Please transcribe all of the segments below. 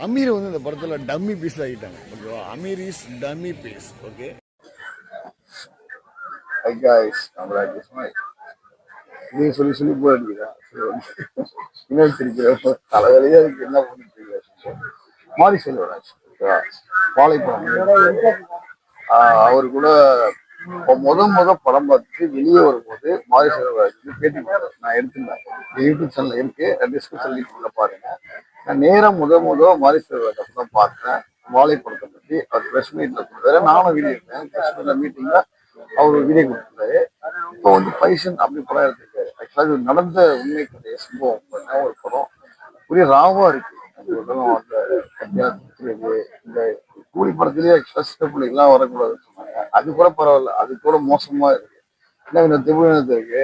அமீர் வந்து இந்த படத்துல டம்மி பீஸ் ஆகிட்டாங்க. ஓகேவா? Amir is dummy piece. Okay நீ சொல்லி சொல்லி போயிருக்கா இன்னும் திருப்பி தலைவலியா இருக்கு. என்ன பண்ணிட்டு இருக்க மாரி செல்வராஜ் வாழைப்பழம் அவரு கூட முத படம் பார்த்துட்டு வெளியே வரும்போது மாரி செல்வராஜ் பேட்டி கொடுத்தாரு. நான் எடுத்திருந்தேன், யூடியூப் சேனல் இருக்கு, டிஸ்கிரிப்ஷன் லிங்க்ல பாருங்க. நான் நேரம் முத மாரி செல்வராஜ் அப்பதான் பார்த்தேன். வாழைப்படத்தை பத்தி அவர் பிரஸ் மீட்ல கொடுத்தாரு. நானும் வீடியோ எடுத்தேன். பிரஸ் மீட்ல மீட்டிங்ல அவர் வீடியோ கொடுத்தாரு. இப்போ வந்து பைசன் அப்படி படம் எடுத்திருக்காரு. ஆக்சுவலா நடந்த உண்மை கதைய சம்பவம் ஒரு படம் புரிய ராவா இருக்கு. இந்த கூலி படத்திலேயே பிள்ளைகள்லாம் வரக்கூடாதுன்னு சொன்னாங்க. அது கூட பரவாயில்ல, அது கூட மோசமா இருக்கு. என்ன இந்த திருவிழத்துக்கு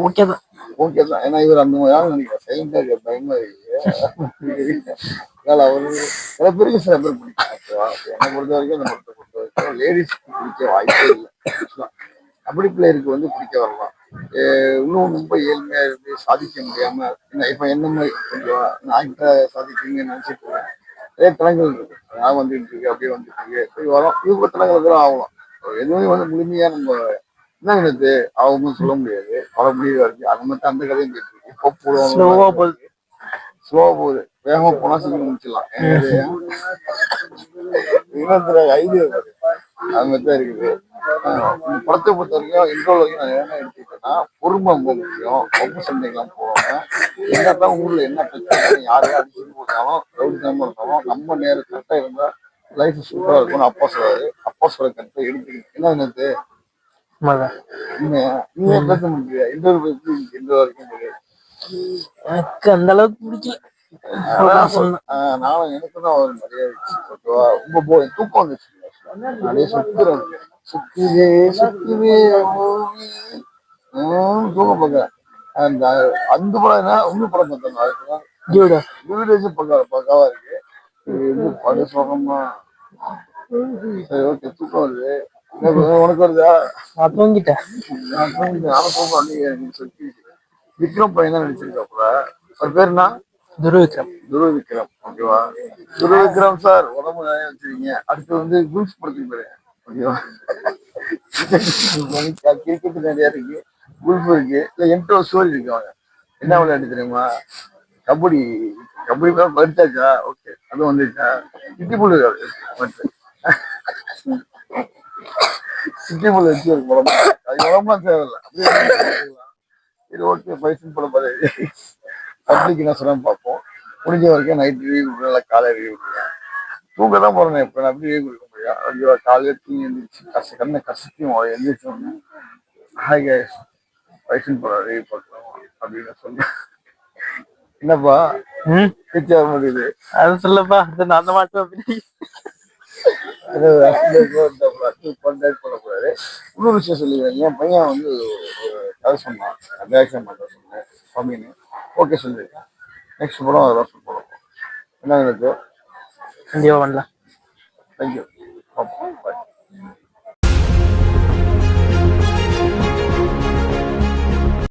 ஓகே தான். ஏன்னா இவர் அந்த மாதிரி நினைக்கிறேன், சைலண்டா இருக்க பயமா இருக்கு. அதனால அவரு சில பேருக்கு சில பேர் பிடிக்கும். என்னை பொறுத்த வரைக்கும் அந்த படத்தை பொறுத்த வரைக்கும் லேடிஸ் பிடிக்க வாய்ப்பே இல்லை. கபடி பிளேயருக்கு வந்து பிடிக்க வரலாம். இன்னும் ரொம்ப ஏழ்மையா இருந்து சாதிக்க முடியாம இப்ப என்ன மாதிரி கொஞ்சம் ஆக்டரை சாதிக்கணும்னு நினைச்சிட்டு இருக்கேன். நிறைய தளங்கள் இருக்கு, நான் வந்துட்டு இருக்கு, அப்படியே வந்துட்டு இருக்கு, வரோம். இவங்க தளங்களுக்கு தான் ஆகலாம். எதுவுமே வந்து முழுமையா நம்ம என்ன எனக்கு ஆகும்னு சொல்ல முடியாது. வர முடியாது இருக்கு. அது மட்டும் அந்த கதையும் போயிட்டு இருக்கு. இப்போ ஸ்லோவா போகுது, வேகமா போனா சீக்கிரம் முடிச்சிடலாம். ஐடியா அது மாதிரி தான் இருக்குது. படத்தை பொறுத்த வரைக்கும் இன்ட்ரோல் வரைக்கும் நான் என்ன எடுத்துக்கிட்டேன்னா, பொறுமை ரொம்ப முக்கியம். ரொம்ப சண்டைக்கெல்லாம் போவாங்க. என்னதான் ஊர்ல என்ன பிரச்சனை, யாரையும் அடிச்சு போட்டாலும் ரவுடித்தனமா இருந்தாலும் நம்ம நேரம் கரெக்டா இருந்தா லைஃப் சூப்பரா இருக்கும்னு அப்பா சொல்றாரு. அப்பா சொல்ற கரெக்டா எடுத்துக்கிட்டு என்ன என்னது நீங்க பேச முடியாது. இன்டர்வியூ எந்த வரைக்கும் எனக்கு அந்த அளவுக்கு பிடிக்கல. நானும் எனக்கு தான் ஒரு நிறைய ரொம்ப தூக்கம் வந்துச்சு. நிறைய சுத்துறேன், சுத்துவே தூங்க பார்க்க. அந்த படம் என்ன இன்னும் படம் பார்த்தேன், பக்காவா இருக்கு. படம் சொல்லணுமா? சரி ஓகே, தூக்கம் வருது. உனக்கு வருதா? நான் தூங்கிட்டேன். நானும் தூக்கம். விக்ரம் பையன் தான் நடிச்சிருக்காப்புல. அவர் பேர் என்ன? துருவிக்ரம். ஓகேவா? துருவிக்ரம் சார் உடம்பு நிறைய வச்சிருக்கீங்க. அடுத்து வந்து குல்ஸ் படத்துக்கு போயிருங்க. ஓகேவா? கிரிக்கெட் நிறைய இருக்கு, குல்ஃப் இருக்கு, இல்ல என்கிட்ட ஒரு ஸ்டோரி இருக்கு. அவங்க என்ன விளையாட்டு தெரியுமா? கபடி படிச்சாச்சா? ஓகே, அதுவும் வந்துச்சா? சிட்டி புல் சிட்டி புல் வச்சு ஒரு படம். அது உடம்புலாம் தேவையில்லை, இது ஓகே. பைசன் படம் பாரு. பப்ளிக் என்ன சொல்ல பார்ப்போம். முடிஞ்ச வரைக்கும் நைட் ரிவ்யூ கொடுக்குறேன், காலை ரிவ்யூ கொடுக்குறேன். தூங்க தான் போறேன். இப்போ நான் அப்படி ரிவ்யூ கொடுக்க முடியும்? ஐயோ, காலையில தூங்கி எழுந்திரிச்சு கண்ணை கசக்கும் எழுந்திரிச்சோன்னு ஹாய் கைஸ் பைசன் படம் ரிவ்யூ பார்க்கலாம் அப்படின்னு சொன்னேன். என்னப்பா பேச்சா முடியுது? அது சொல்லப்பா, நான் அந்த மாட்டேன். பண்ணக்கூடாது. இன்னொரு விஷயம் சொல்லிடுறேன். என் பையன் வந்து கதை சொன்னான், ரியாக்ஷன் பண்ண சொன்னேன் அப்படின்னு. ஓகே சொல்லியிருக்கேன். நெக்ஸ்ட் படம் அதெல்லாம் சொல்ல போகிறோம். என்ன எனக்கு கண்டிப்பா பண்ணலாம். தேங்க்யூ.